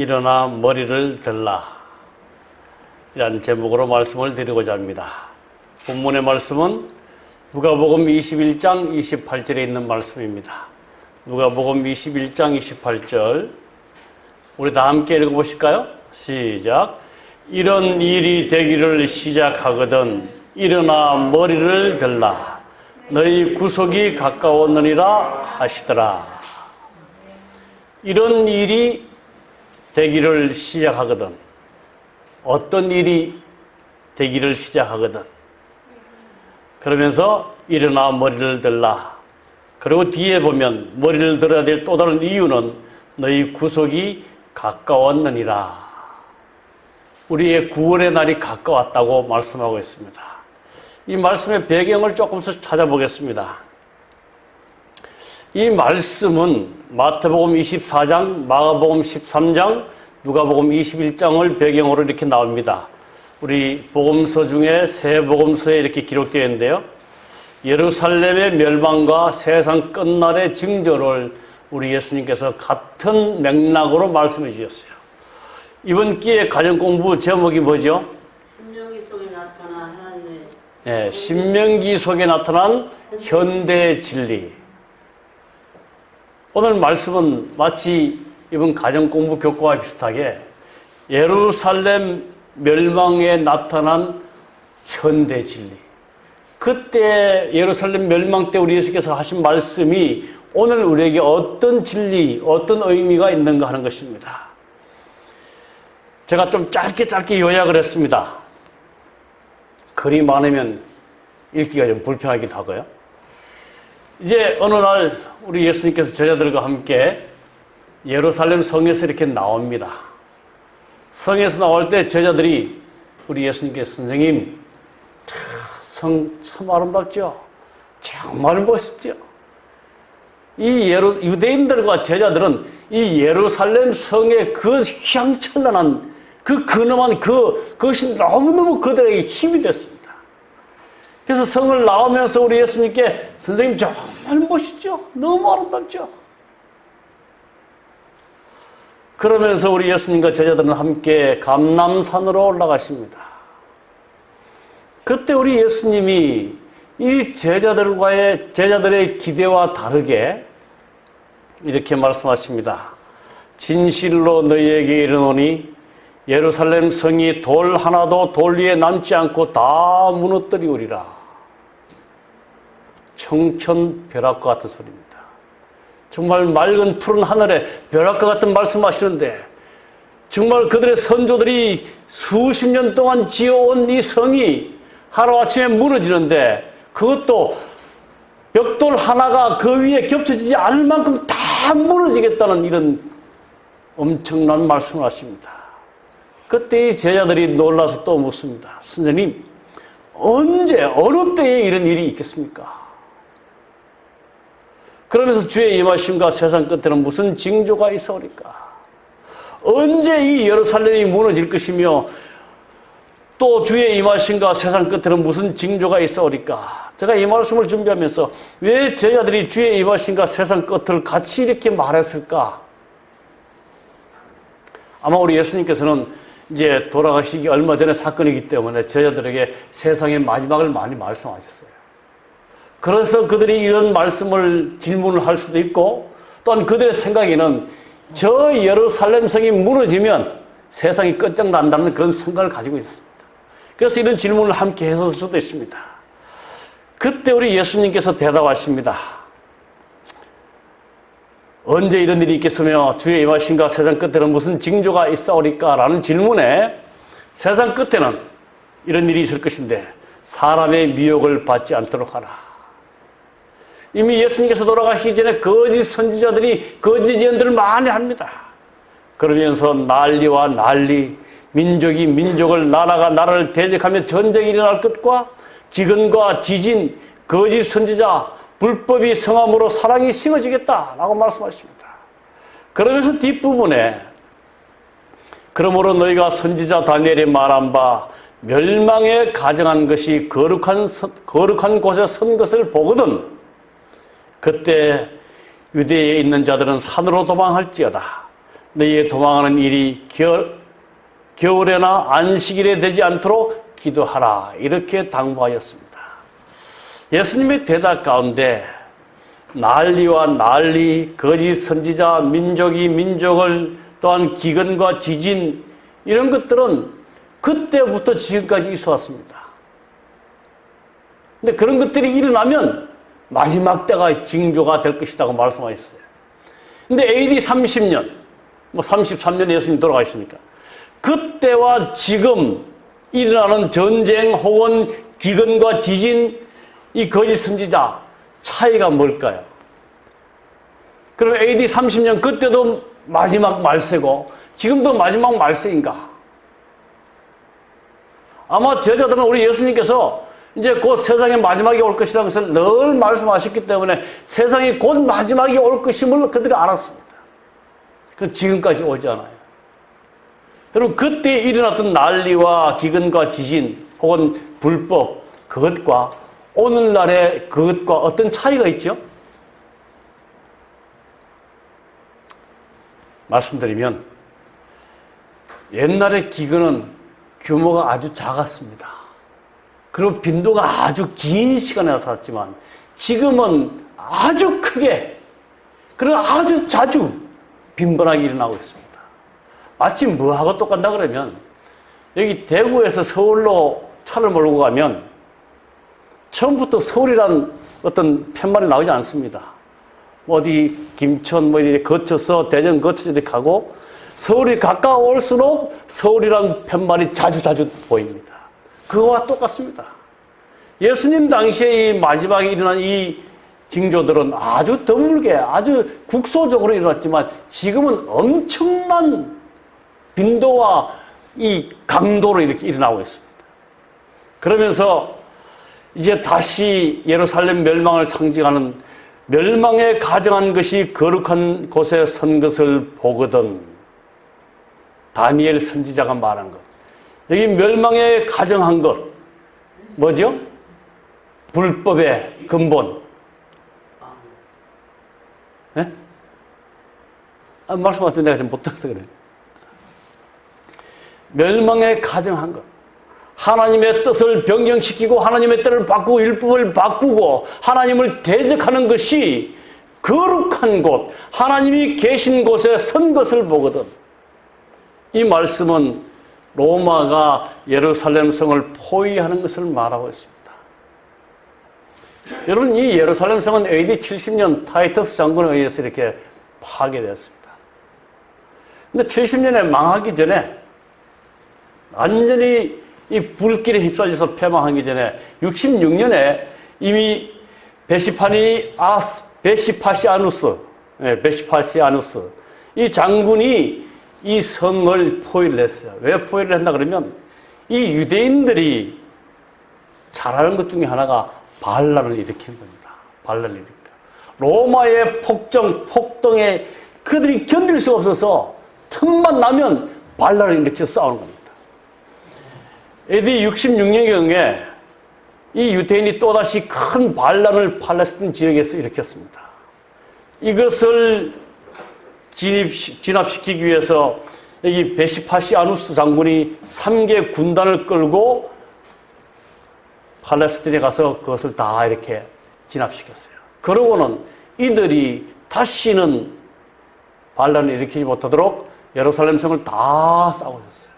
일어나 머리를 들라, 이란 제목으로 말씀을 드리고자 합니다. 본문의 말씀은 누가복음 21장 28절에 있는 말씀입니다. 누가복음 21장 28절, 우리 다 함께 읽어보실까요? 시작. 이런 일이 되기를 시작하거든 일어나 머리를 들라, 너희 구속이 가까웠느니라 하시더라. 이런 일이 되기를 시작하거든, 어떤 일이 되기를 시작하거든, 그러면서 일어나 머리를 들라. 그리고 뒤에 보면 머리를 들어야 될 또 다른 이유는 너희 구속이 가까웠느니라. 우리의 구원의 날이 가까웠다고 말씀하고 있습니다. 이 말씀의 배경을 조금씩 찾아보겠습니다. 이 말씀은 마태복음 24장, 마가복음 13장, 누가복음 21장을 배경으로 이렇게 나옵니다. 우리 복음서 중에 세 복음서에 이렇게 기록되어 있는데요. 예루살렘의 멸망과 세상 끝날의 징조를 우리 예수님께서 같은 맥락으로 말씀해 주셨어요. 이번 기회 가정공부 제목이 뭐죠? 신명기 속에 나타난 하나님의 네, 신명기 속에 나타난 현대 진리. 오늘 말씀은 마치 이번 가정공부 교과와 비슷하게 예루살렘 멸망에 나타난 현대 진리, 그때 예루살렘 멸망 때 우리 예수께서 하신 말씀이 오늘 우리에게 어떤 진리, 어떤 의미가 있는가 하는 것입니다. 제가 좀 짧게 요약을 했습니다. 글이 많으면 읽기가 좀 불편하기도 하고요. 이제 어느 날 우리 예수님께서 제자들과 함께 예루살렘 성에서 이렇게 나옵니다. 성에서 나올 때 제자들이 우리 예수님께, 선생님, 성 참 아름답죠? 정말 멋있죠? 이 유대인들과 제자들은 이 예루살렘 성의 그 휘황찬란한, 그 근엄한 그것이 너무너무 그들에게 힘이 됐습니다. 그래서 성을 나오면서 우리 예수님께, 선생님 정말 멋있죠? 너무 아름답죠? 그러면서 우리 예수님과 제자들은 함께 감람산으로 올라가십니다. 그때 우리 예수님이 이 제자들의 기대와 다르게 이렇게 말씀하십니다. 진실로 너희에게 이르노니 예루살렘 성이 돌 하나도 돌 위에 남지 않고 다 무너뜨리우리라. 청천벼락과 같은 소리입니다. 정말 맑은 푸른 하늘에 벼락과 같은 말씀하시는데, 정말 그들의 선조들이 수십 년 동안 지어온 이 성이 하루아침에 무너지는데, 그것도 벽돌 하나가 그 위에 겹쳐지지 않을 만큼 다 무너지겠다는 이런 엄청난 말씀을 하십니다. 그때 이 제자들이 놀라서 또 묻습니다. 선생님, 언제, 어느 때에 이런 일이 있겠습니까? 그러면서 주의 임하심과 세상 끝에는 무슨 징조가 있어오리까? 언제 이 예루살렘이 무너질 것이며 또 주의 임하심과 세상 끝에는 무슨 징조가 있어오리까? 제가 이 말씀을 준비하면서 왜 제자들이 주의 임하심과 세상 끝을 같이 이렇게 말했을까? 아마 우리 예수님께서는 이제 돌아가시기 얼마 전에 사건이기 때문에 제자들에게 세상의 마지막을 많이 말씀하셨어요. 그래서 그들이 이런 질문을 할 수도 있고, 또한 그들의 생각에는 저 예루살렘 성이 무너지면 세상이 끝장난다는 그런 생각을 가지고 있습니다. 그래서 이런 질문을 함께 했을 수도 있습니다. 그때 우리 예수님께서 대답하십니다. 언제 이런 일이 있겠으며 주의 임하심과 세상 끝에는 무슨 징조가 있사오리까? 라는 질문에 세상 끝에는 이런 일이 있을 것인데 사람의 미혹을 받지 않도록 하라. 이미 예수님께서 돌아가시기 전에 거짓 선지자들이 거짓 예언들을 많이 합니다. 그러면서 난리와 난리, 민족이 민족을, 나라가 나라를 대적하며 전쟁이 일어날 것과 기근과 지진, 거짓 선지자, 불법이 성함으로 사랑이 심어지겠다라고 말씀하십니다. 그러면서 뒷부분에 그러므로 너희가 선지자 다니엘이 말한 바 멸망에 가정한 것이 거룩한 곳에 선 것을 보거든 그때 유대에 있는 자들은 산으로 도망할지어다. 너희의 도망하는 일이 겨울에나 안식일에 되지 않도록 기도하라. 이렇게 당부하였습니다. 예수님의 대답 가운데 난리와 난리, 거짓 선지자, 민족이 민족을, 또한 기근과 지진, 이런 것들은 그때부터 지금까지 있어 왔습니다. 근데 그런 것들이 일어나면 마지막 때가 징조가 될 것이라고 말씀하셨어요. 근데 AD 30년, 33년에 예수님 돌아가셨으니까, 그때와 지금 일어나는 전쟁 혹은 기근과 지진, 이 거짓 선지자, 차이가 뭘까요? 그럼 AD 30년 그때도 마지막 말세고 지금도 마지막 말세인가? 아마 제자들은 우리 예수님께서 이제 곧 세상의 마지막이 올 것이라는 것을 늘 말씀하셨기 때문에 세상이 곧 마지막이 올 것임을 그들이 알았습니다. 그럼 지금까지 오지 않아요. 여러분, 그때 일어났던 난리와 기근과 지진 혹은 불법, 그것과 오늘날의 그것과 어떤 차이가 있죠? 말씀드리면 옛날의 기근은 규모가 아주 작았습니다. 그리고 빈도가 아주 긴 시간에 나타났지만 지금은 아주 크게, 그리고 아주 자주 빈번하게 일어나고 있습니다. 마치 뭐하고 똑같나 그러면, 여기 대구에서 서울로 차를 몰고 가면 처음부터 서울이란 어떤 팻말이 나오지 않습니다. 어디 김천 이렇게 거쳐서 대전 거쳐서 이렇게 가고, 서울이 가까울수록 서울이란 팻말이 자주 보입니다. 그거와 똑같습니다. 예수님 당시에 이 마지막에 일어난 이 징조들은 아주 드물게, 아주 국소적으로 일어났지만 지금은 엄청난 빈도와 이 강도로 이렇게 일어나고 있습니다. 그러면서 이제 다시 예루살렘 멸망을 상징하는 멸망에 가정한 것이 거룩한 곳에 선 것을 보거든. 다니엘 선지자가 말한 것. 여기 멸망에 가정한 것 뭐죠? 불법의 근본. 네? 말씀하세요. 내가 좀 못해서 그래요. 멸망에 가정한 것. 하나님의 뜻을 변경시키고 하나님의 뜻을 바꾸고 율법을 바꾸고 하나님을 대적하는 것이 거룩한 곳, 하나님이 계신 곳에 선 것을 보거든. 이 말씀은 로마가 예루살렘 성을 포위하는 것을 말하고 있습니다. 여러분, 이 예루살렘 성은 AD 70년 타이터스 장군에 의해서 이렇게 파괴되었습니다. 근데 70년에 망하기 전에, 완전히 이 불길에 휩쓸려서 패망하기 전에 66년에 이미 베시파시아누스 이 장군이 이 성을 포위를 했어요. 왜 포위를 했나 그러면 이 유대인들이 잘하는 것 중에 하나가 반란을 일으키는 겁니다. 반란을 일으키는. 로마의 폭동에 그들이 견딜 수 없어서 틈만 나면 반란을 일으켜서 싸우는 겁니다. AD 66년경에 이 유대인이 또다시 큰 반란을 팔레스틴 지역에서 일으켰습니다. 이것을 진압시키기 위해서 여기 베시파시아누스 장군이 3개 군단을 끌고 팔레스틴에 가서 그것을 다 이렇게 진압시켰어요. 그러고는 이들이 다시는 반란을 일으키지 못하도록 예루살렘 성을 다 싸우셨어요.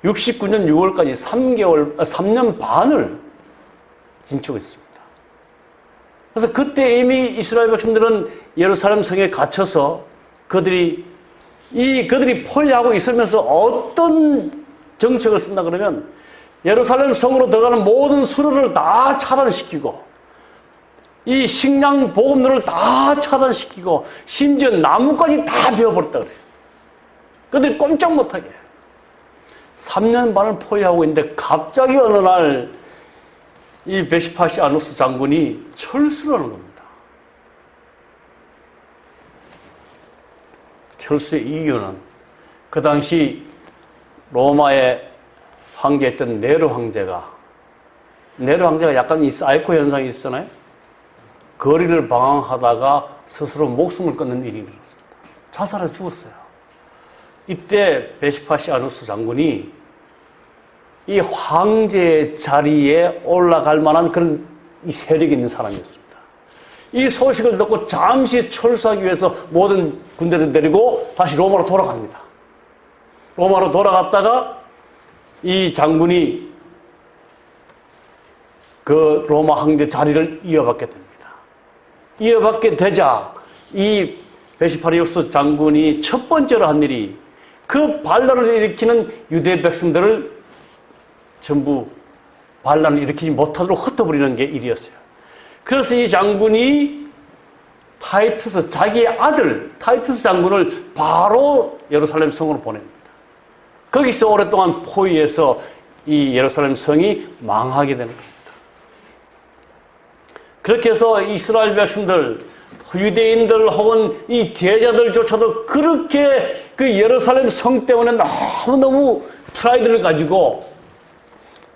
69년 6월까지 3년 반을 진축했습니다. 그래서 그때 이미 이스라엘 백성들은 예루살렘 성에 갇혀서 그들이 포위하고 있으면서 어떤 정책을 쓴다 그러면 예루살렘 성으로 들어가는 모든 수로를 다 차단시키고 이 식량 보급로를 다 차단시키고 심지어 나무까지 다 베어버렸다 그래요. 그들이 꼼짝 못하게 3년 반을 포위하고 있는데 갑자기 어느 날 이 베시파시아누스 장군이 철수를 하는 겁니다. 철수의 이유는 그 당시 로마의 황제였던 네로 황제가 약간 이 사이코 현상이 있잖아요. 거리를 방황하다가 스스로 목숨을 끊는 일이 일어났습니다. 자살해 죽었어요. 이때 베시파시아누스 장군이 이 황제의 자리에 올라갈 만한 그런 이 세력이 있는 사람이었습니다. 이 소식을 듣고 잠시 철수하기 위해서 모든 군대를 데리고 다시 로마로 돌아갑니다. 로마로 돌아갔다가 이 장군이 그 로마 황제 자리를 이어받게 됩니다. 이어받게 되자 이 베시파리우스 장군이 첫 번째로 한 일이 그 반란을 일으키는 유대 백성들을 전부 반란을 일으키지 못하도록 흩어버리는 게 일이었어요. 그래서 이 장군이 타이투스, 자기의 아들 타이투스 장군을 바로 예루살렘 성으로 보냅니다. 거기서 오랫동안 포위해서 이 예루살렘 성이 망하게 되는 겁니다. 그렇게 해서 이스라엘 백성들, 유대인들 혹은 이 제자들조차도 그렇게 그 예루살렘 성 때문에 너무너무 프라이드를 가지고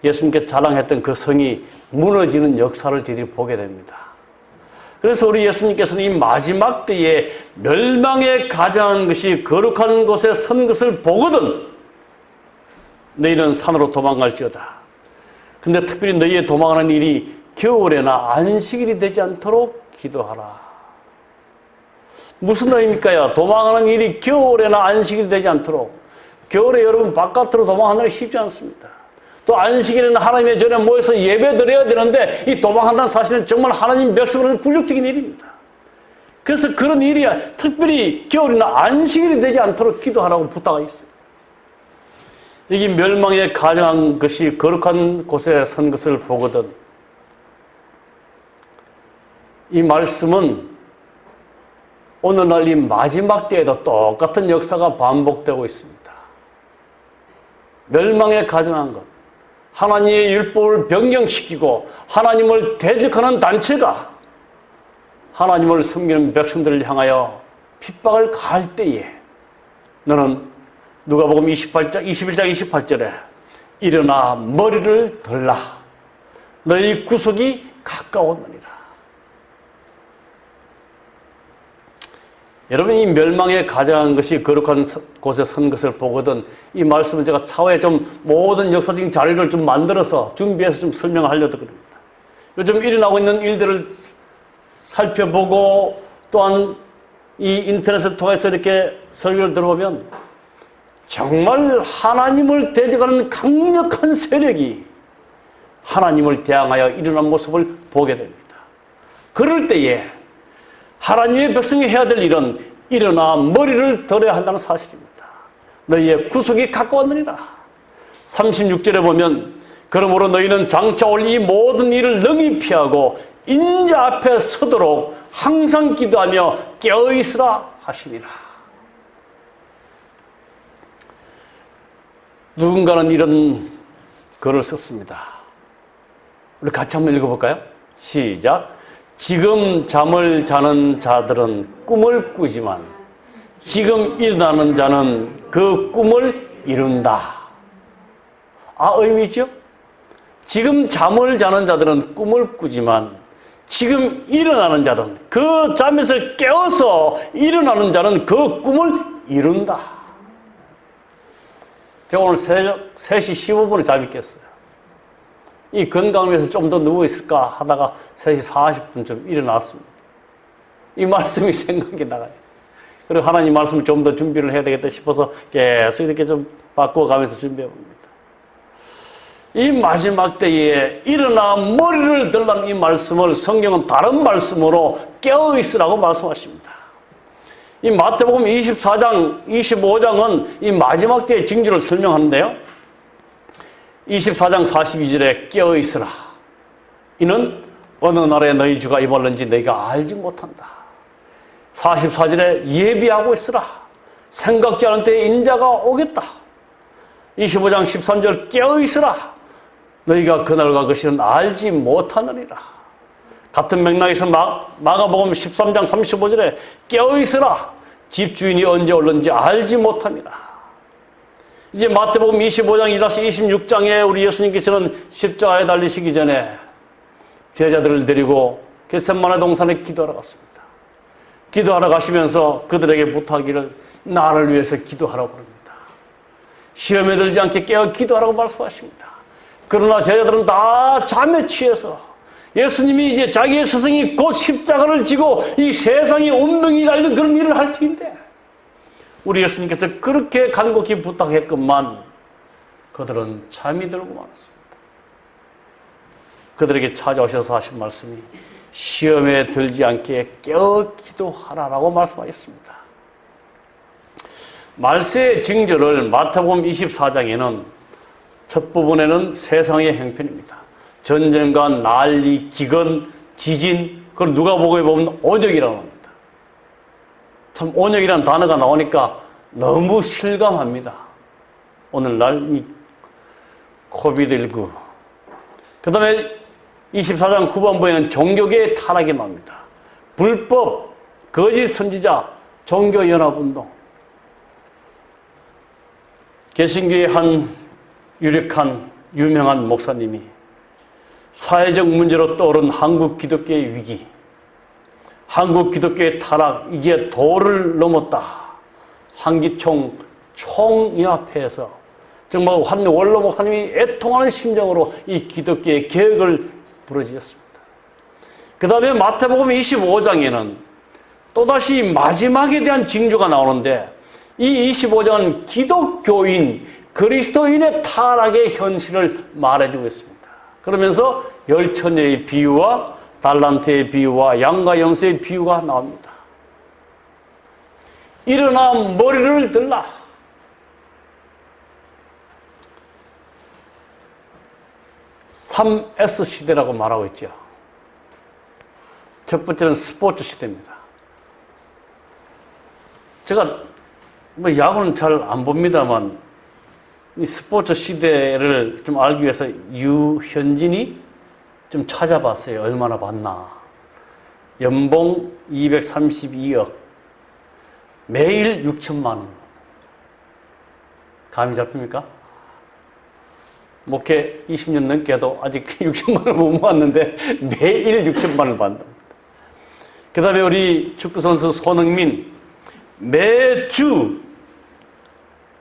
예수님께 자랑했던 그 성이 무너지는 역사를 저희들이 보게 됩니다. 그래서 우리 예수님께서는 이 마지막 때에 멸망에 가장한 것이 거룩한 곳에 선 것을 보거든 너희는 산으로 도망갈지어다. 근데 특별히 너희의 도망하는 일이 겨울에나 안식일이 되지 않도록 기도하라. 무슨 의미입니까? 도망하는 일이 겨울에나 안식일이 되지 않도록. 겨울에 여러분 바깥으로 도망하는 게 쉽지 않습니다. 또 안식일에는 하나님의 전에 모여서 예배 드려야 되는데 이 도망한다는 사실은 정말 하나님 백성으로는 굴욕적인 일입니다. 그래서 그런 일이 특별히 겨울이나 안식일이 되지 않도록 기도하라고 부탁이 있어요. 이게 멸망에 가장한 것이 거룩한 곳에 선 것을 보거든. 이 말씀은 오늘날 이 마지막 때에도 똑같은 역사가 반복되고 있습니다. 멸망에 가장한 것. 하나님의 율법을 변경시키고 하나님을 대적하는 단체가 하나님을 섬기는 백성들을 향하여 핍박을 가할 때에 너는 누가복음 21장 28절에 일어나 머리를 들라 너희 구속이 가까웠느니라. 여러분 이 멸망에 가장한 것이 거룩한 곳에 선 것을 보거든 이 말씀은 제가 차후에 좀 모든 역사적인 자료를 좀 만들어서 준비해서 좀 설명하려고 그럽니다. 요즘 일어나고 있는 일들을 살펴보고 또한 이 인터넷을 통해서 이렇게 설교를 들어보면 정말 하나님을 대적하는 강력한 세력이 하나님을 대항하여 일어난 모습을 보게 됩니다. 그럴 때에 하나님의 백성이 해야 될 일은 일어나 머리를 들어야 한다는 사실입니다. 너희의 구속이 가까웠느니라. 36절에 보면 그러므로 너희는 장차 올 이 모든 일을 능히 피하고 인자 앞에 서도록 항상 기도하며 깨어있으라 하시니라. 누군가는 이런 글을 썼습니다. 우리 같이 한번 읽어볼까요? 시작. 지금 잠을 자는 자들은 꿈을 꾸지만 지금 일어나는 자는 그 꿈을 이룬다. 의미죠? 지금 잠을 자는 자들은 꿈을 꾸지만 지금 일어나는 자들은 그 잠에서 깨어서 일어나는 자는 그 꿈을 이룬다. 제가 오늘 새벽 3시 15분에 잠이 깼어요. 이 건강을 위해서 좀 더 누워있을까 하다가 3시 40분쯤 일어났습니다. 이 말씀이 생각이 나가죠. 그리고 하나님 말씀을 좀 더 준비를 해야 되겠다 싶어서 계속 이렇게 좀 바꿔가면서 준비해봅니다. 이 마지막 때에 일어나 머리를 들라는 이 말씀을 성경은 다른 말씀으로 깨어있으라고 말씀하십니다. 이 마태복음 24장, 25장은 이 마지막 때의 징조를 설명하는데요. 24장 42절에 깨어있으라. 이는 어느 나라에 너희 주가 임할는지 너희가 알지 못한다. 44절에 예비하고 있으라. 생각지 않은 때에 인자가 오겠다. 25장 13절 깨어있으라. 너희가 그날과 그 시는 알지 못하느니라. 같은 맥락에서 마가복음 13장 35절에 깨어있으라. 집주인이 언제 올는지 알지 못함이라. 이제 마태복음 25장 26장에 우리 예수님께서는 십자가에 달리시기 전에 제자들을 데리고 겟세마네 동산에 기도하러 갔습니다. 기도하러 가시면서 그들에게 부탁하기를 나를 위해서 기도하라고 그럽니다. 시험에 들지 않게 깨어 기도하라고 말씀하십니다. 그러나 제자들은 다 잠에 취해서 예수님이 이제 자기의 스승이 곧 십자가를 지고 이 세상에 운명이 달린 그런 일을 할 터인데 우리 예수님께서 그렇게 간곡히 부탁했건만 그들은 잠이 들고 말았습니다. 그들에게 찾아오셔서 하신 말씀이 시험에 들지 않게 깨어 기도하라라고 말씀하셨습니다. 말세의 징조를 마태복음 24장에는 첫 부분에는 세상의 형편입니다. 전쟁과 난리, 기근, 지진, 그걸 누가복음에 보면 온역이라고 합니다. 참 온역이라는 단어가 나오니까 너무 실감합니다. 오늘날 이 코비드19. 그 다음에 24장 후반부에는 종교계의 타락이 나옵니다. 불법, 거짓 선지자, 종교연합운동. 개신교의 한 유력한 유명한 목사님이 사회적 문제로 떠오른 한국 기독교의 위기, 한국 기독교의 타락, 이제 도를 넘었다. 한기총 총연합회에서 정말 한 원로 목사님이 애통하는 심정으로 이 기독교의 개혁을 부르짖었습니다. 그 다음에 마태복음 25장에는 또다시 마지막에 대한 징조가 나오는데 이 25장은 기독교인, 그리스도인의 타락의 현실을 말해주고 있습니다. 그러면서 열처녀의 비유와 달란트의 비유와 양과 염소의 비유가 나옵니다. 일어나 머리를 들라. (3S) 시대라고 말하고 있죠. 첫 번째는 스포츠 시대입니다. 제가 야구는 잘 안 봅니다만 이 스포츠 시대를 좀 알기 위해서 유현진이 좀 찾아봤어요. 얼마나 받나. 연봉 232억. 매일 6천만 원. 감이 잡힙니까? 목회 20년 넘게 해도 아직 6천만 원 못 모았는데 매일 6천만 원을 받는다. 그 다음에 우리 축구선수 손흥민 매주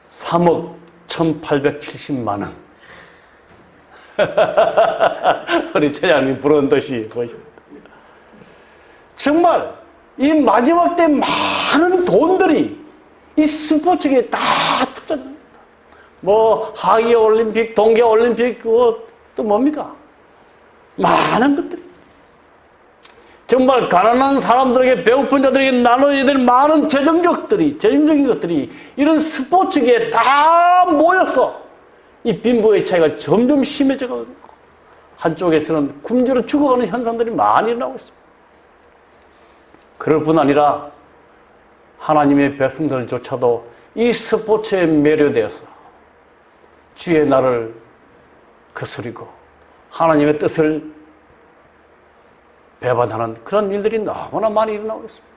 3억 1,870만 원. 우리 차장님 부러운 듯이 보십니다. 정말 이 마지막 때 많은 돈들이 이 스포츠계에 다 투자됩니다. 뭐 하계 올림픽, 동계 올림픽, 그거 또 뭡니까? 많은 것들이. 정말 가난한 사람들에게, 배고픈 자들에게 나눠야 될 많은 재정적인 것들이 이런 스포츠계에 다 모여서 이 빈부의 차이가 점점 심해져 가고 한쪽에서는 굶주려 죽어가는 현상들이 많이 일어나고 있습니다. 그럴 뿐 아니라 하나님의 백성들조차도 이 스포츠에 매료되어서 주의 날을 거스리고 하나님의 뜻을 배반하는 그런 일들이 너무나 많이 일어나고 있습니다.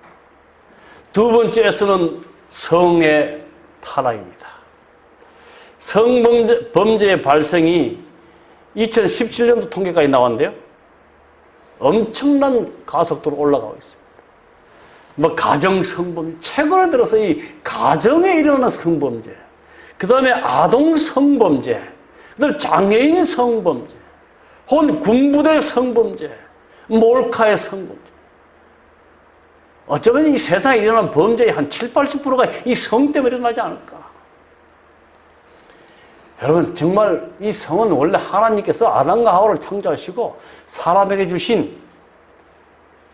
두 번째 S는 성의 타락입니다. 성범죄의 발생이 2017년도 통계까지 나왔는데요. 엄청난 가속도로 올라가고 있습니다. 뭐 가정 성범죄, 최근에 들어서 이 가정에 일어나는 성범죄, 그 다음에 아동 성범죄, 그 다음에 장애인 성범죄, 혹은 군부대 성범죄, 몰카의 성범죄. 어쩌면 이 세상에 일어난 범죄의 한 70~80%가 이 성 때문에 일어나지 않을까. 여러분, 정말 이 성은 원래 하나님께서 아담과 하와를 창조하시고 사람에게 주신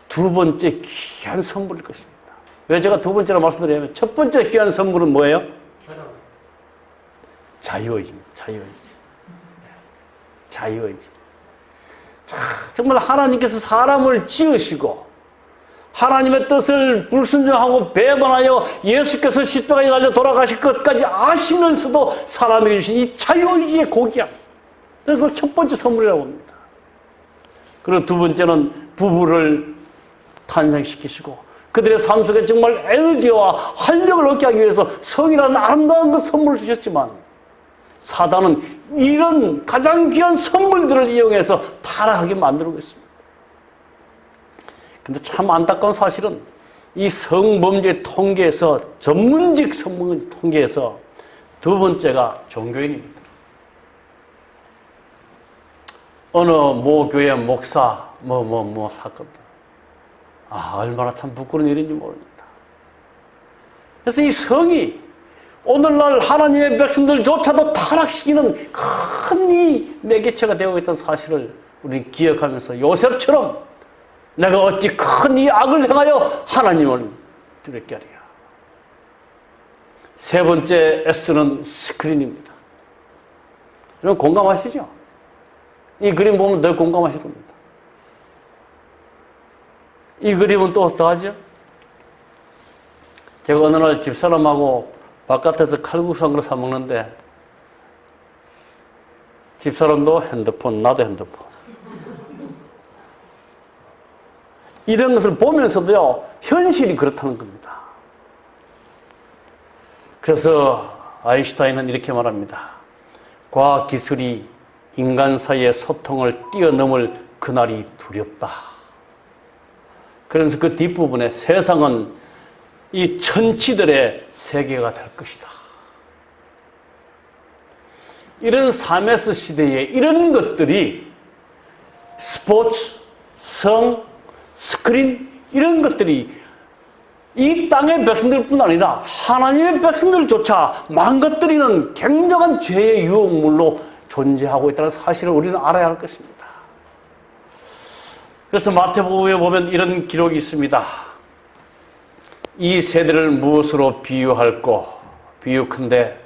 두 번째 귀한 선물일 것입니다. 왜 제가 두 번째로 말씀드리냐면 첫 번째 귀한 선물은 뭐예요? 자유의지입니다. 자유의지. 정말 하나님께서 사람을 지으시고 하나님의 뜻을 불순종하고 배반하여 예수께서 십자가에 달려 돌아가실 것까지 아시면서도 사람에게 주신 이 자유의지의 고귀함, 그걸 첫 번째 선물이라고 합니다. 그리고 두 번째는 부부를 탄생시키시고 그들의 삶 속에 정말 에너지와 활력을 얻게 하기 위해서 성이라는 아름다운 그 선물을 주셨지만 사단은 이런 가장 귀한 선물들을 이용해서 타락하게 만들고 있습니다. 근데 참 안타까운 사실은 이 성범죄 통계에서 전문직 성범죄 통계에서 두 번째가 종교인입니다. 어느 모 교회 목사 사건들. 얼마나 참 부끄러운 일인지 모릅니다. 그래서 이 성이 오늘날 하나님의 백성들조차도 타락시키는 큰 이 매개체가 되어 있다는 사실을 우리는 기억하면서 요셉처럼 내가 어찌 큰 이 악을 행하여 하나님을 두렵게 하리야. 세 번째 S는 스크린입니다. 여러분 공감하시죠? 이 그림 보면 늘 공감하실 겁니다. 이 그림은 또 어떠하죠? 제가 어느 날 집사람하고 바깥에서 칼국수 한 그릇 사 먹는데 집사람도 핸드폰, 나도 핸드폰. 이런 것을 보면서도요, 현실이 그렇다는 겁니다. 그래서 아인슈타인은 이렇게 말합니다. 과학기술이 인간 사이의 소통을 뛰어넘을 그날이 두렵다. 그러면서 그 뒷부분에 세상은 이 천치들의 세계가 될 것이다. 이런 3S 시대에 이런 것들이 스포츠, 성, 스크린 이런 것들이 이 땅의 백성들뿐 아니라 하나님의 백성들조차 망가뜨리는 굉장한 죄의 유혹물로 존재하고 있다는 사실을 우리는 알아야 할 것입니다. 그래서 마태복음에 보면 이런 기록이 있습니다. 이 세대를 무엇으로 비유할꼬? 비유컨대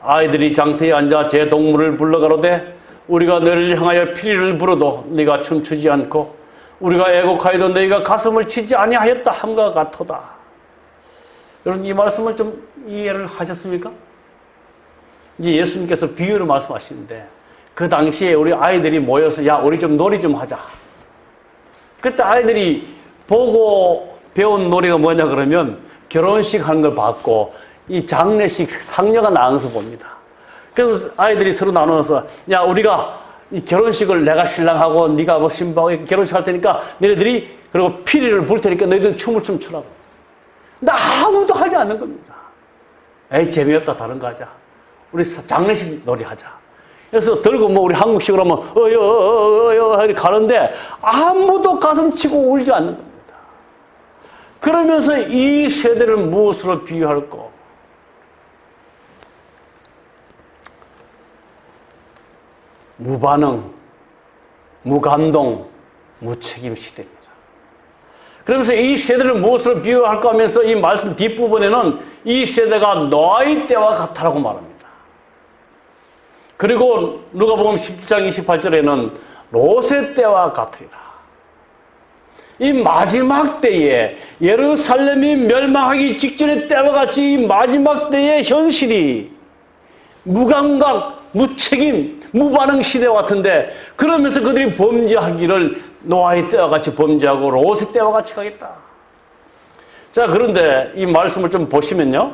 아이들이 장터에 앉아 제 동물을 불러가로되 우리가 너를 향하여 피리를 불어도 네가 춤추지 않고 우리가 애곡하여도 너희가 가슴을 치지 아니하였다 함과 같도다. 여러분 이 말씀을 좀 이해를 하셨습니까? 이제 예수님께서 비유를 말씀하시는데 그 당시에 우리 아이들이 모여서 야 우리 좀 놀이 좀 하자. 그때 아이들이 보고 배운 놀이가 뭐냐 그러면 결혼식 하는 걸 봤고 이 장례식 상녀가 나가는 것을 봅니다. 그래서 아이들이 서로 나누어서 야 우리가 이 결혼식을 내가 신랑하고 네가 뭐 신부하고 결혼식 할 테니까 너희들이 그리고 피리를 불 테니까 너희들은 춤을 좀 추라고. 근데 아무도 하지 않는 겁니다. 에이 재미없다 다른 거 하자. 우리 장례식 놀이 하자. 그래서 들고 뭐 우리 한국식으로 하면 어여 이렇게 가는데 아무도 가슴 치고 울지 않는 겁니다. 그러면서 이 세대를 무엇으로 비유할까? 무반응, 무감동, 무책임 시대입니다. 그러면서 이 세대를 무엇으로 비유할까 하면서 이 말씀 뒷부분에는 이 세대가 노아의 때와 같다라고 말합니다. 그리고 누가복음 17장 28절에는 롯의 때와 같으리라. 이 마지막 때에 예루살렘이 멸망하기 직전의 때와 같이 이 마지막 때의 현실이 무감각, 무책임, 무반응 시대와 같은데 그러면서 그들이 범죄하기를 노아의 때와 같이 범죄하고 롯의 때와 같이 가겠다. 자, 그런데 이 말씀을 좀 보시면요.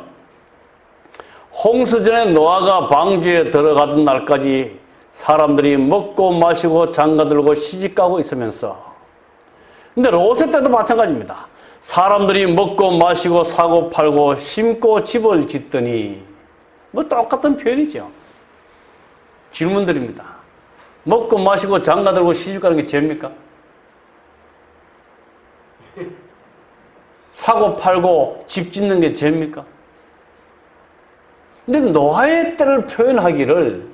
홍수 전에 노아가 방주에 들어가던 날까지 사람들이 먹고 마시고 장가들고 시집가고 있으면서 근데 롯의 때도 마찬가지입니다. 사람들이 먹고 마시고 사고 팔고 심고 집을 짓더니 뭐 똑같은 표현이죠. 질문 드립니다. 먹고 마시고 장가들고 시집가는 게 죄입니까? 사고 팔고 집 짓는 게 죄입니까? 근데 노아의 때를 표현하기를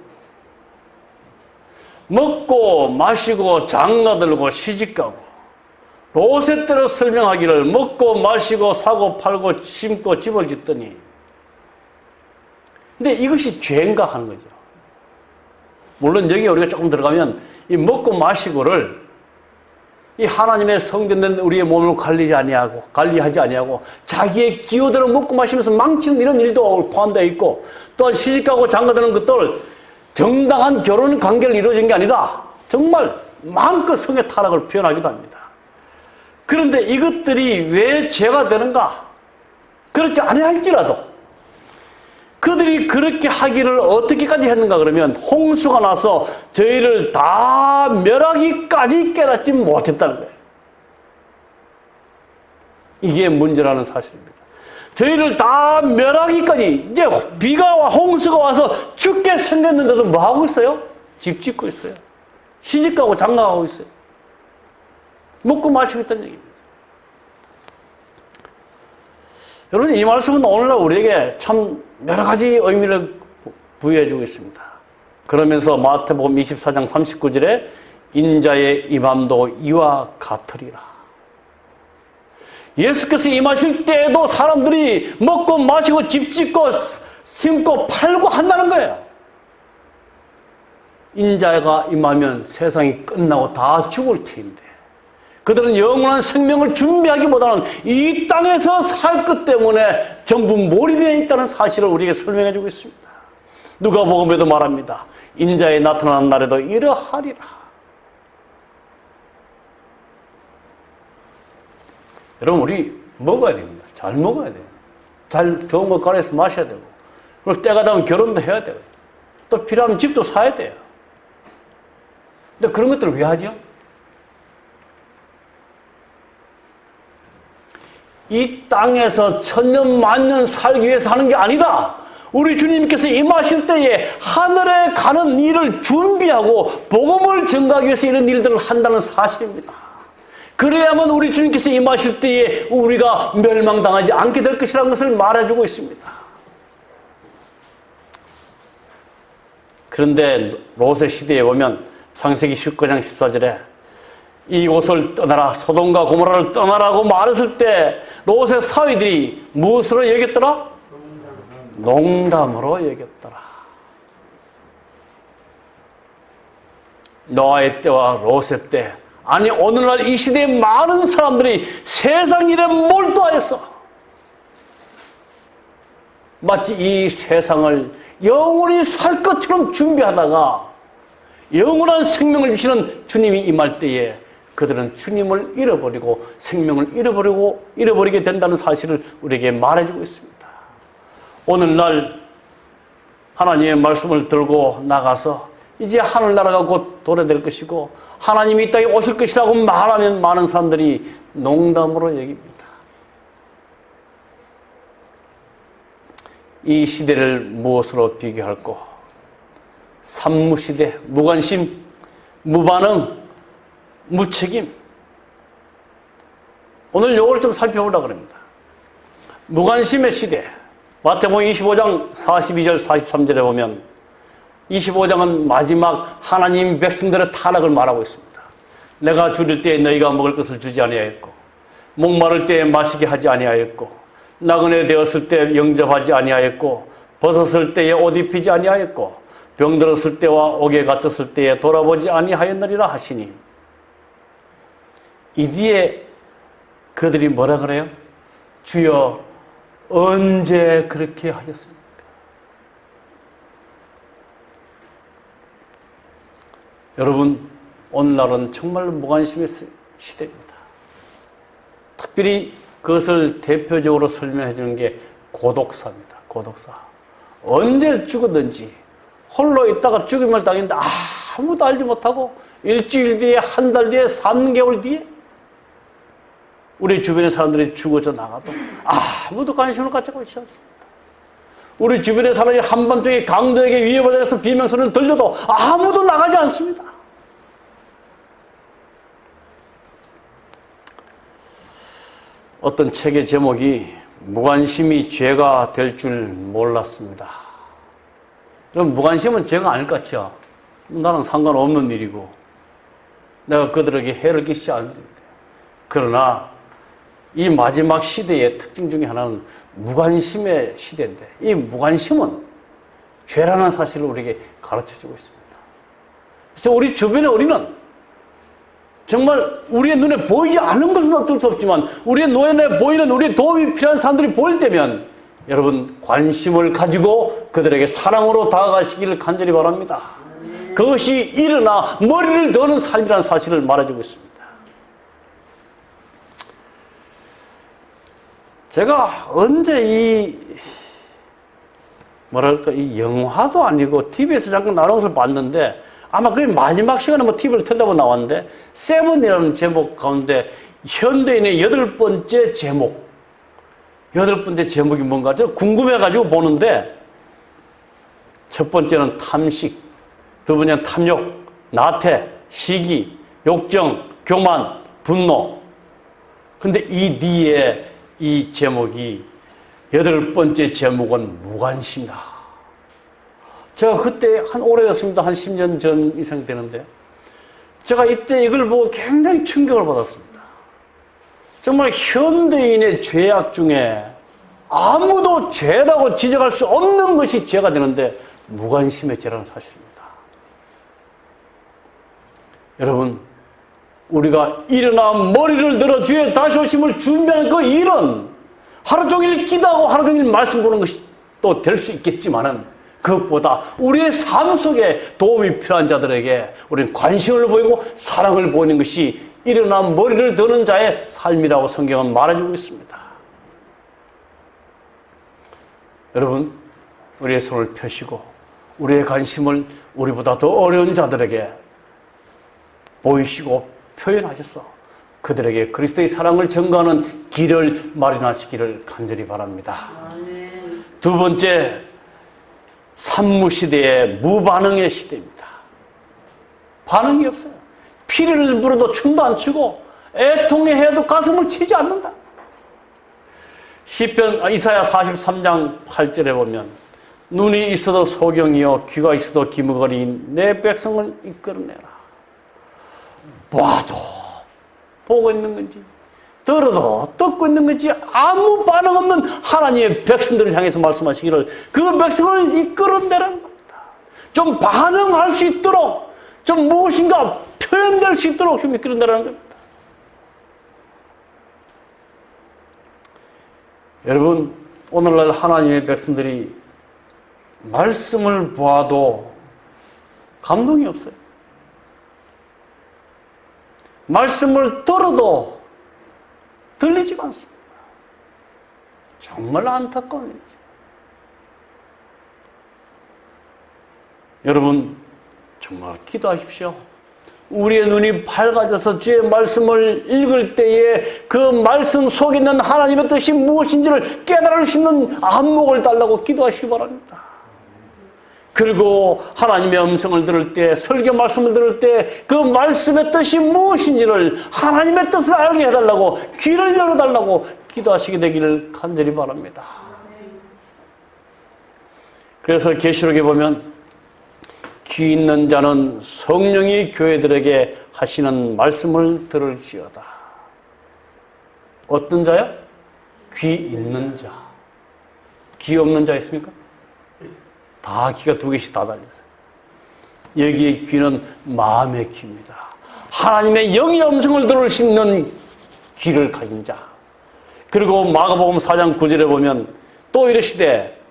먹고 마시고 장가들고 시집가고 롯의 때로 설명하기를 먹고 마시고 사고 팔고 심고 집을 짓더니 근데 이것이 죄인가 하는 거죠. 물론 여기 우리가 조금 들어가면 이 먹고 마시고를 이 하나님의 성전된 우리의 몸을 관리하지 아니하고 자기의 기호대로 먹고 마시면서 망치는 이런 일도 포함되어 있고 또한 시집가고 장가드는 것들 정당한 결혼 관계를 이루어진 게 아니라 정말 마음껏 성의 타락을 표현하기도 합니다. 그런데 이것들이 왜 죄가 되는가? 그렇지 아니할지라도 그들이 그렇게 하기를 어떻게까지 했는가 그러면 홍수가 나서 저희를 다 멸하기까지 깨닫지 못했다는 거예요. 이게 문제라는 사실입니다. 저희를 다 멸하기까지 이제 비가 와 홍수가 와서 죽게 생겼는데도 뭐 하고 있어요? 집 짓고 있어요. 시집가고 장가가고 있어요. 먹고 마시고 있다는 얘기입니다. 여러분, 이 말씀은 오늘날 우리에게 참 여러 가지 의미를 부여해주고 있습니다. 그러면서 마태복음 24장 39절에 인자의 임함도 이와 같으리라. 예수께서 임하실 때에도 사람들이 먹고 마시고 집 짓고 심고 팔고 한다는 거예요. 인자가 임하면 세상이 끝나고 다 죽을 터인데 그들은 영원한 생명을 준비하기보다는 이 땅에서 살 것 때문에 전부 몰이되어 있다는 사실을 우리에게 설명해 주고 있습니다. 누가복음에도 말합니다. 인자의 나타나는 날에도 이러하리라. 여러분, 우리 먹어야 됩니다. 잘 먹어야 돼요. 잘 좋은 거 가려서 마셔야 되고, 그리고 때가 되면 결혼도 해야 되고, 또 필요하면 집도 사야 돼요. 근데 그런 것들을 왜 하죠? 이 땅에서 천년 만년 살기 위해서 하는 게 아니라 우리 주님께서 임하실 때에 하늘에 가는 일을 준비하고 복음을 전가하기 위해서 이런 일들을 한다는 사실입니다. 그래야만 우리 주님께서 임하실 때에 우리가 멸망당하지 않게 될 것이라는 것을 말해주고 있습니다. 그런데 롯의 시대에 보면 창세기 19장 14절에 이곳을 떠나라, 소돔과 고모라를 떠나라고 말했을 때 롯의 사위들이 무엇으로 여겼더라? 농담으로 여겼더라. 노아의 때와 롯의 때, 아니 오늘날 이 시대에 많은 사람들이 세상 일에 몰두하여서 마치 이 세상을 영원히 살 것처럼 준비하다가 영원한 생명을 주시는 주님이 임할 때에 그들은 주님을 잃어버리고 생명을 잃어버리게 된다는 사실을 우리에게 말해주고 있습니다. 오늘날 하나님의 말씀을 들고 나가서 이제 하늘나라가 곧 도래될 것이고 하나님이 이 땅에 오실 것이라고 말하면 많은 사람들이 농담으로 여깁니다. 이 시대를 무엇으로 비교할꼬? 산무시대, 무관심, 무반응, 무책임. 오늘 요걸 좀 살펴보려고 합니다. 무관심의 시대. 마태복음 25장 42절 43절에 보면 25장은 마지막 하나님 백성들의 타락을 말하고 있습니다. 내가 줄일 때에 너희가 먹을 것을 주지 아니하였고 목마를 때에 마시게 하지 아니하였고 나그네 되었을 때 영접하지 아니하였고 벗었을 때에 옷 입히지 아니하였고 병들었을 때와 옥에 갇혔을 때에 돌아보지 아니하였느니라 하시니, 이 뒤에 그들이 뭐라 그래요? 주여 언제 그렇게 하셨습니까? 여러분, 오늘날은 정말 무관심의 시대입니다. 특별히 그것을 대표적으로 설명해 주는 게 고독사입니다. 고독사. 언제 죽었든지 홀로 있다가 죽음을 당했는데 아무도 알지 못하고 일주일 뒤에, 한 달 뒤에, 3개월 뒤에 우리 주변의 사람들이 죽어져 나가도 아무도 관심을 가지고 있지 않습니다. 우리 주변의 사람이 한밤중에 강도에게 위협을 해서 비명소리를 들려도 아무도 나가지 않습니다. 어떤 책의 제목이 무관심이 죄가 될 줄 몰랐습니다. 그럼 무관심은 죄가 아닐 것 같죠? 나랑 상관없는 일이고 내가 그들에게 해를 끼치지 않을 일인데, 그러나 이 마지막 시대의 특징 중에 하나는 무관심의 시대인데, 이 무관심은 죄라는 사실을 우리에게 가르쳐주고 있습니다. 그래서 우리 주변에 우리는 정말 우리의 눈에 보이지 않는 것은 어쩔 수 없지만 우리의 눈에 보이는, 우리의 도움이 필요한 사람들이 보일 때면 여러분 관심을 가지고 그들에게 사랑으로 다가가시기를 간절히 바랍니다. 그것이 일어나 머리를 드는 삶이라는 사실을 말해주고 있습니다. 제가 언제 이 영화도 아니고 TV에서 잠깐 나오는 것을 봤는데, 아마 그게 마지막 시간에 TV를 틀다 보면 나왔는데, 세븐이라는 제목 가운데 현대인의 8번째 제목. 8번째 제목이 뭔가 저 궁금해가지고 보는데, 첫 번째는 탐식, 두 번째는 탐욕, 나태, 시기, 욕정, 교만, 분노. 근데 이 뒤에 이 제목이 8번째 제목은 무관심이다. 제가 그때 한 오래됐습니다. 한 10년 전 이상 되는데, 제가 이때 이걸 보고 굉장히 충격을 받았습니다. 정말 현대인의 죄악 중에 아무도 죄라고 지적할 수 없는 것이 죄가 되는데 무관심의 죄라는 사실입니다. 여러분, 우리가 일어나 머리를 들어 주의 다시 오심을 준비하는 그 일은 하루 종일 기도하고 하루 종일 말씀 보는 것이 또 될 수 있겠지만은, 그것보다 우리의 삶 속에 도움이 필요한 자들에게 우리는 관심을 보이고 사랑을 보이는 것이 일어나 머리를 드는 자의 삶이라고 성경은 말해주고 있습니다. 여러분, 우리의 손을 펴시고 우리의 관심을 우리보다 더 어려운 자들에게 보이시고 표현하셔서 그들에게 그리스도의 사랑을 전가하는 길을 마련하시기를 간절히 바랍니다. 아멘. 두 번째, 산무시대의 무반응의 시대입니다. 반응이 없어요. 피리를 불어도 춤도 안 추고 애통해도 가슴을 치지 않는다. 시편 이사야 43장 8절에 보면, 눈이 있어도 소경이요 귀가 있어도 기머거리인 내 백성을 이끌어내라. 봐도 보고 있는 건지 들어도 듣고 있는 건지 아무 반응 없는 하나님의 백성들을 향해서 말씀하시기를 그 백성을 이끌어내라는 겁니다. 좀 반응할 수 있도록, 좀 무엇인가 표현될 수 있도록 좀 이끌어내라는 겁니다. 여러분, 오늘날 하나님의 백성들이 말씀을 보아도 감동이 없어요. 말씀을 들어도 들리지가 않습니다. 정말 안타까운 일이죠. 여러분, 정말 기도하십시오. 우리의 눈이 밝아져서 주의 말씀을 읽을 때에 그 말씀 속에 있는 하나님의 뜻이 무엇인지를 깨달을 수 있는 안목을 달라고 기도하시기 바랍니다. 그리고 하나님의 음성을 들을 때, 설교 말씀을 들을 때 그 말씀의 뜻이 무엇인지를, 하나님의 뜻을 알게 해달라고, 귀를 열어달라고 기도하시게 되기를 간절히 바랍니다. 그래서 계시록에 보면 귀 있는 자는 성령이 교회들에게 하시는 말씀을 들을지어다. 어떤 자요? 귀 있는 자. 귀 없는 자 있습니까? 다 귀가 두 개씩 다 달렸어요. 여기에 귀는 마음의 귀입니다. 하나님의 영의 음성을 들을 수 있는 귀를 가진 자. 그리고 마가복음 4장 9절에 보면 또 이르시되,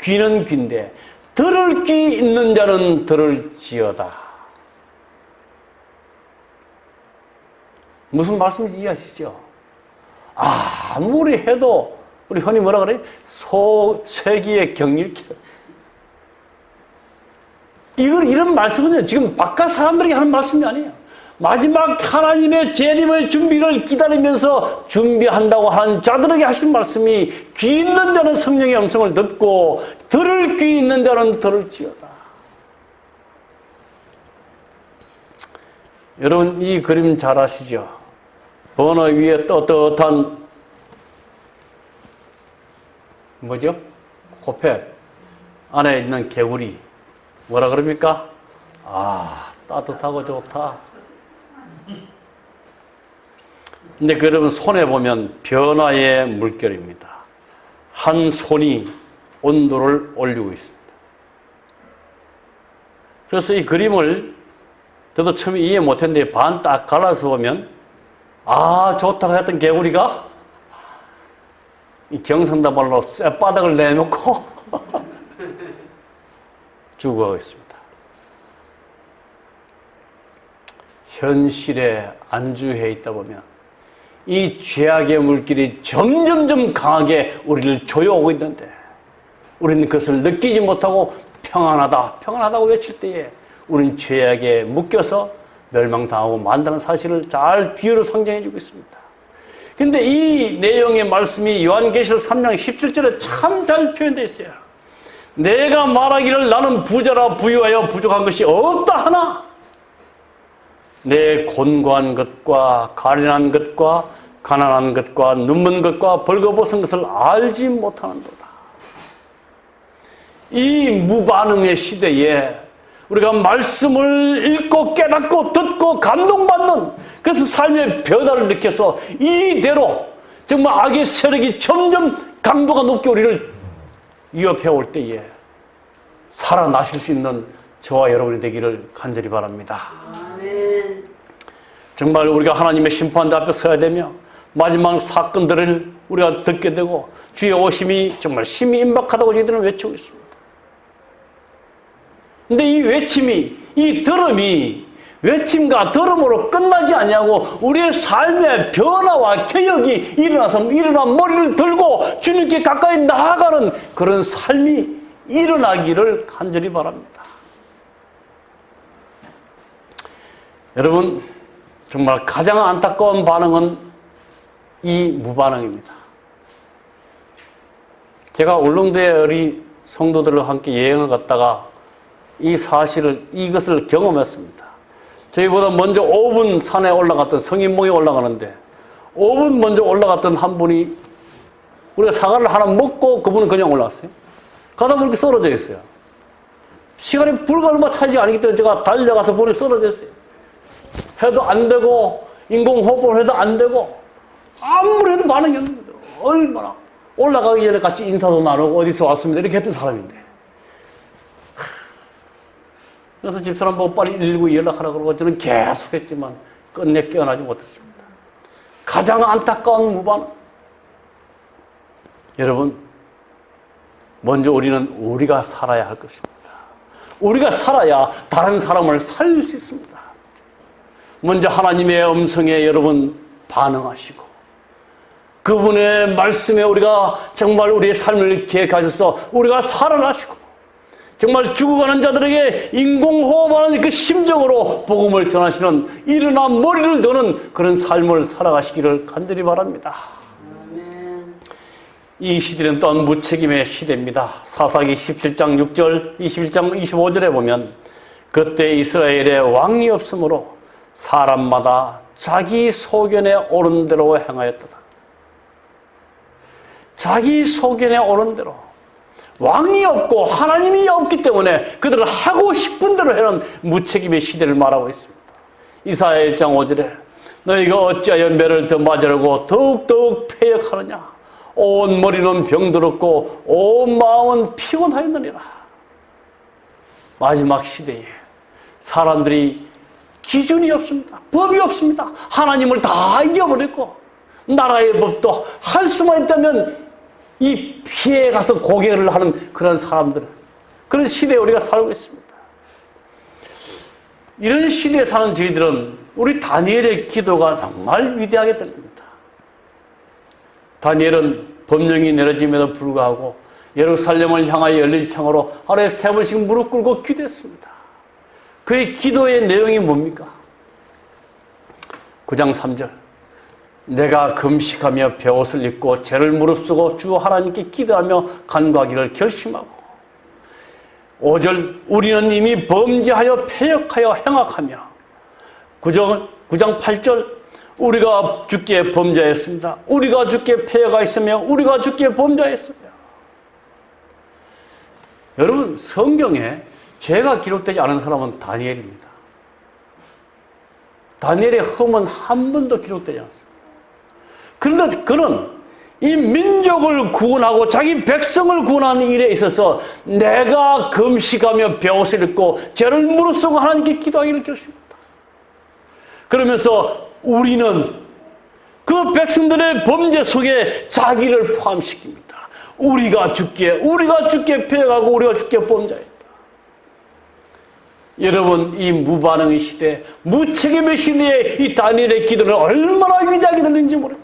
귀는 귀인데 들을 귀 있는 자는 들을지어다. 무슨 말씀인지 이해하시죠? 아무리 해도 우리 흔히 뭐라 그래요? 쇠기의 경일기. 이런 말씀은요, 지금 바깥 사람들이 하는 말씀이 아니에요. 마지막 하나님의 재림의 준비를 기다리면서 준비한다고 하는 자들에게 하신 말씀이, 귀 있는 자는 성령의 음성을 듣고 들을 귀 있는 자는 들을지어다. 여러분, 이 그림 잘 아시죠? 버너 위에 떳떳한 뭐죠? 코펠 안에 있는 개구리, 뭐라 그럽니까? 따뜻하고 좋다. 근데 그러면 손에 보면 변화의 물결입니다. 한 손이 온도를 올리고 있습니다. 그래서 이 그림을 저도 처음에 이해 못했는데 반 딱 갈라서 보면, 좋다고 했던 개구리가 이 경상도 말로 쌔바닥을 내놓고 죽어가고 있습니다. 현실에 안주해 있다 보면 이 죄악의 물길이 점점점 강하게 우리를 조여오고 있는데, 우리는 그것을 느끼지 못하고 평안하다고 외칠 때에 우리는 죄악에 묶여서 멸망당하고 만다는 사실을 잘 비유로 상정해 주고 있습니다. 근데 이 내용의 말씀이 요한계시록 3장 17절에 참 잘 표현되어 있어요. 내가 말하기를 나는 부자라 부유하여 부족한 것이 없다 하나 내 곤고한 것과 가련한 것과 가난한 것과 눈먼 것과 벌거벗은 것을 알지 못하는도다. 이 무반응의 시대에 우리가 말씀을 읽고 깨닫고 듣고 감동받는 그래서 삶의 변화를 느껴서 이대로 정말 악의 세력이 점점 강도가 높게 우리를 위협해 올 때에 살아나실 수 있는 저와 여러분이 되기를 간절히 바랍니다. 아멘. 정말 우리가 하나님의 심판대 앞에 서야 되며 마지막 사건들을 우리가 듣게 되고 주의 오심이 정말 심히 임박하다고 저희들은 외치고 있습니다. 근데 이 외침이, 이 들음이 외침과 들음으로 끝나지 아니하고 우리의 삶의 변화와 개혁이 일어난 머리를 들고 주님께 가까이 나아가는 그런 삶이 일어나기를 간절히 바랍니다. 여러분, 정말 가장 안타까운 반응은 이 무반응입니다. 제가 울릉도에 우리 성도들과 함께 여행을 갔다가 이것을 경험했습니다. 저희보다 먼저 5분 산에 올라갔던 성인봉에 올라가는데 5분 먼저 올라갔던 한 분이 우리가 사과를 하나 먹고 그분은 그냥 올라갔어요. 가다 보니까 쓰러져 있어요. 시간이 불과 얼마 차이가 아니기 때문에 제가 달려가서 보니 쓰러져 있어요. 해도 안 되고 인공호흡을 해도 안 되고 아무리 해도 반응이 없는 거예요. 얼마나 올라가기 전에 같이 인사도 나누고 어디서 왔습니다 이렇게 했던 사람인데 그래서 집사람 보고 빨리 119 연락하라고 그러고 저는 계속 했지만 끝내 깨어나지 못했습니다. 가장 안타까운 무반응. 여러분, 먼저 우리가 살아야 할 것입니다. 우리가 살아야 다른 사람을 살릴 수 있습니다. 먼저 하나님의 음성에 여러분 반응하시고 그분의 말씀에 우리가 정말 우리의 삶을 기획하셔서 우리가 살아나시고 정말 죽어가는 자들에게 인공호흡하는 그 심정으로 복음을 전하시는 일어나 머리를 드는 그런 삶을 살아가시기를 간절히 바랍니다. 아멘. 이 시대는 또한 무책임의 시대입니다. 사사기 17장 6절, 21장 25절에 보면 그때 이스라엘에 왕이 없으므로 사람마다 자기 소견에 오른 대로 행하였도다. 자기 소견에 오른 대로. 왕이 없고 하나님이 없기 때문에 그들을 하고 싶은 대로 해는 무책임의 시대를 말하고 있습니다. 이사야 1장 5절에 너희가 어찌하여 매를 더 맞으려고 더욱더욱 패역하느냐. 온 머리는 병들었고 온 마음은 피곤하였느니라. 마지막 시대에 사람들이 기준이 없습니다. 법이 없습니다. 하나님을 다 잊어버렸고 나라의 법도 할 수만 있다면 이 피해 가서 고개를 하는 그런 사람들, 그런 시대에 우리가 살고 있습니다. 이런 시대에 사는 저희들은 우리 다니엘의 기도가 정말 위대하게 들립니다. 다니엘은 법령이 내려짐에도 불구하고 예루살렘을 향하여 열린 창으로 하루에 3번씩 무릎 꿇고 기도했습니다. 그의 기도의 내용이 뭡니까? 9장 3절 내가 금식하며 베옷을 입고 죄를 무릅쓰고 주 하나님께 기도하며 간구하기를 결심하고 5절 우리는 이미 범죄하여 패역하여 행악하며 9장 8절 우리가 주께 범죄했습니다. 우리가 주께 패역하였으며 우리가 주께 범죄했으며 여러분 성경에 죄가 기록되지 않은 사람은 다니엘입니다. 다니엘의 흠은 한 번도 기록되지 않습니다. 그런데 그는 이 민족을 구원하고 자기 백성을 구원하는 일에 있어서 내가 금식하며 베옷을 입고 죄를 무릅쓰고 하나님께 기도하기를 결심합니다. 그러면서 우리는 그 백성들의 범죄 속에 자기를 포함시킵니다. 우리가 주께 패역하고 우리가 주께 범죄했다. 여러분 이 무반응의 시대, 무책임의 시대에 이 다니엘의 기도는 얼마나 위대하게 들리는지 모릅니다.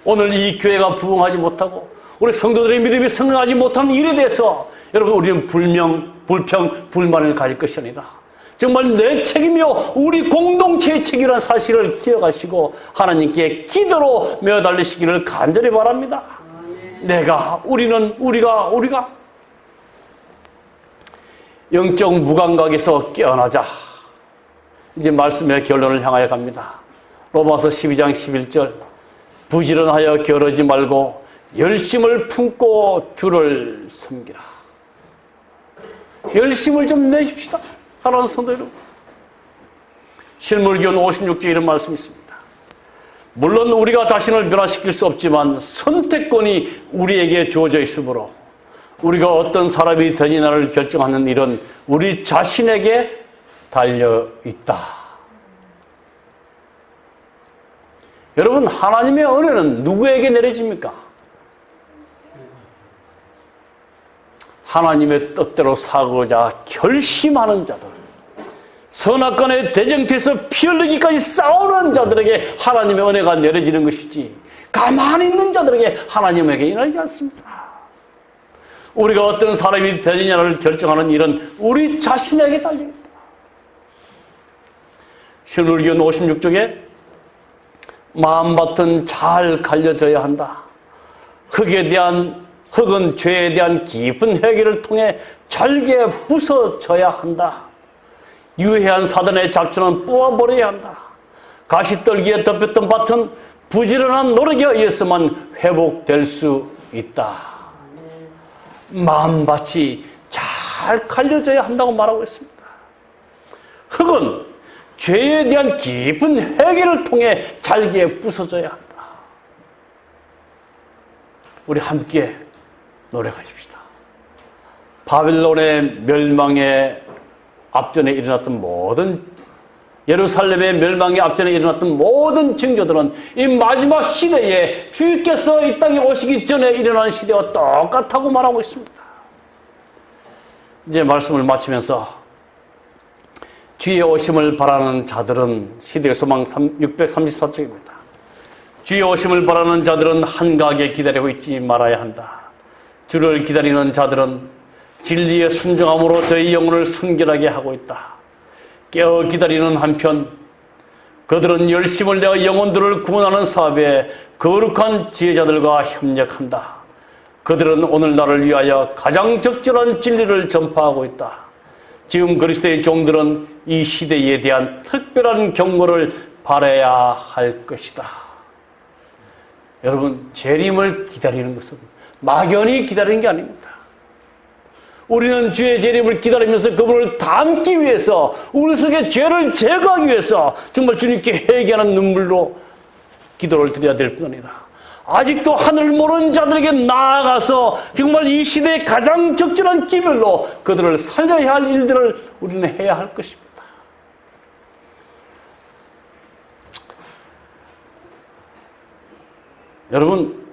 오늘 이 교회가 부흥하지 못하고 우리 성도들의 믿음이 성장하지 못하는 일에 대해서 여러분 우리는 불평, 불만을 가질 것이 아니라 정말 내 책임이요 우리 공동체의 책임이라는 사실을 기억하시고 하나님께 기도로 매어달리시기를 간절히 바랍니다. 우리가 영적 무감각에서 깨어나자. 이제 말씀의 결론을 향하여 갑니다. 로마서 12장 11절 부지런하여 게으르지 말고 열심을 품고 주를 섬기라. 열심을 좀 내십시다. 사랑하는 성도 여러분. 실물기원 56조 이런 말씀이 있습니다. 물론 우리가 자신을 변화시킬 수 없지만 선택권이 우리에게 주어져 있으므로 우리가 어떤 사람이 되느냐를 결정하는 일은 우리 자신에게 달려있다. 여러분, 하나님의 은혜는 누구에게 내려집니까? 하나님의 뜻대로 살고자 결심하는 자들, 선악간의 대쟁터에서 피 흘리기까지 싸우는 자들에게 하나님의 은혜가 내려지는 것이지 가만히 있는 자들에게 하나님에게 일하지 않습니다. 우리가 어떤 사람이 되느냐를 결정하는 일은 우리 자신에게 달려있다. 실물기원 56쪽에 마음밭은 잘 갈려져야 한다. 흙은 죄에 대한 깊은 회개를 통해 잘게 부서져야 한다. 유해한 사단의 잡초는 뽑아버려야 한다. 가시떨기에 덮였던 밭은 부지런한 노력에 의해서만 회복될 수 있다. 마음밭이 잘 갈려져야 한다고 말하고 있습니다. 흙은 죄에 대한 깊은 회개를 통해 잘게 부서져야 한다. 우리 함께 노력하십시다. 바빌론의 멸망의 앞전에 일어났던 예루살렘의 멸망의 앞전에 일어났던 모든 징조들은 이 마지막 시대에 주께서 이 땅에 오시기 전에 일어난 시대와 똑같다고 말하고 있습니다. 이제 말씀을 마치면서 주의 오심을 바라는 자들은 시대의 소망 634쪽입니다. 주의 오심을 바라는 자들은 한가하게 기다리고 있지 말아야 한다. 주를 기다리는 자들은 진리의 순종함으로 저희 영혼을 순결하게 하고 있다. 깨어 기다리는 한편 그들은 열심을 내어 영혼들을 구원하는 사업에 거룩한 지혜자들과 협력한다. 그들은 오늘날을 위하여 가장 적절한 진리를 전파하고 있다. 지금 그리스도의 종들은 이 시대에 대한 특별한 경고를 바라야 할 것이다. 여러분, 재림을 기다리는 것은 막연히 기다리는 게 아닙니다. 우리는 주의 재림을 기다리면서 그분을 닮기 위해서, 우리 속에 죄를 제거하기 위해서 정말 주님께 회개하는 눈물로 기도를 드려야 될 뿐 아니라 아직도 하늘 모르는 자들에게 나아가서 정말 이 시대의 가장 적절한 기별로 그들을 살려야 할 일들을 우리는 해야 할 것입니다. 여러분,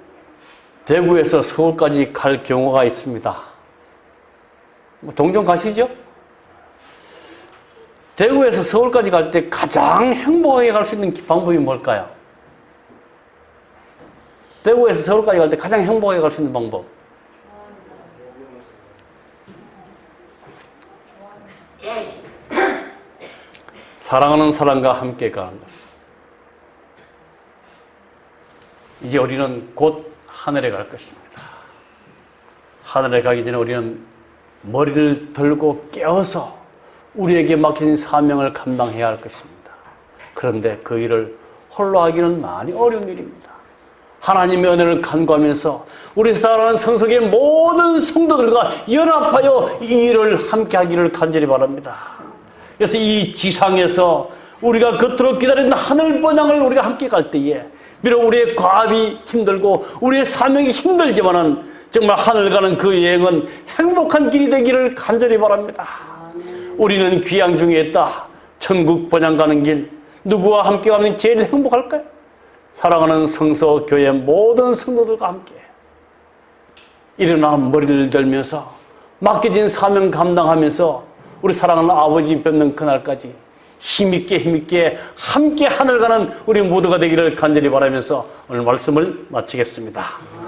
대구에서 서울까지 갈 경우가 있습니다. 동종 가시죠? 대구에서 서울까지 갈 때 가장 행복하게 갈 수 있는 방법이 뭘까요? 대구에서 서울까지 갈 때 가장 행복하게 갈 수 있는 방법. 사랑하는 사람과 함께 가는 것. 이제 우리는 곧 하늘에 갈 것입니다. 하늘에 가기 전에 우리는 머리를 들고 깨어서 우리에게 맡긴 사명을 감당해야 할 것입니다. 그런데 그 일을 홀로 하기는 많이 어려운 일입니다. 하나님의 은혜를 간구하면서 우리 사랑하는 성석의 모든 성도들과 연합하여 이 일을 함께 하기를 간절히 바랍니다. 그래서 이 지상에서 우리가 그토록 기다리는 하늘 번향을 우리가 함께 갈 때에 비록 우리의 과업이 힘들고 우리의 사명이 힘들지만은 정말 하늘 가는 그 여행은 행복한 길이 되기를 간절히 바랍니다. 우리는 귀양 중에 있다. 천국 번향 가는 길, 누구와 함께 가면 제일 행복할까요? 사랑하는 성서 교회 모든 성도들과 함께 일어나 머리를 들면서 맡겨진 사명 감당하면서 우리 사랑하는 아버지 뵙는 그날까지 힘있게 함께 하늘 가는 우리 모두가 되기를 간절히 바라면서 오늘 말씀을 마치겠습니다.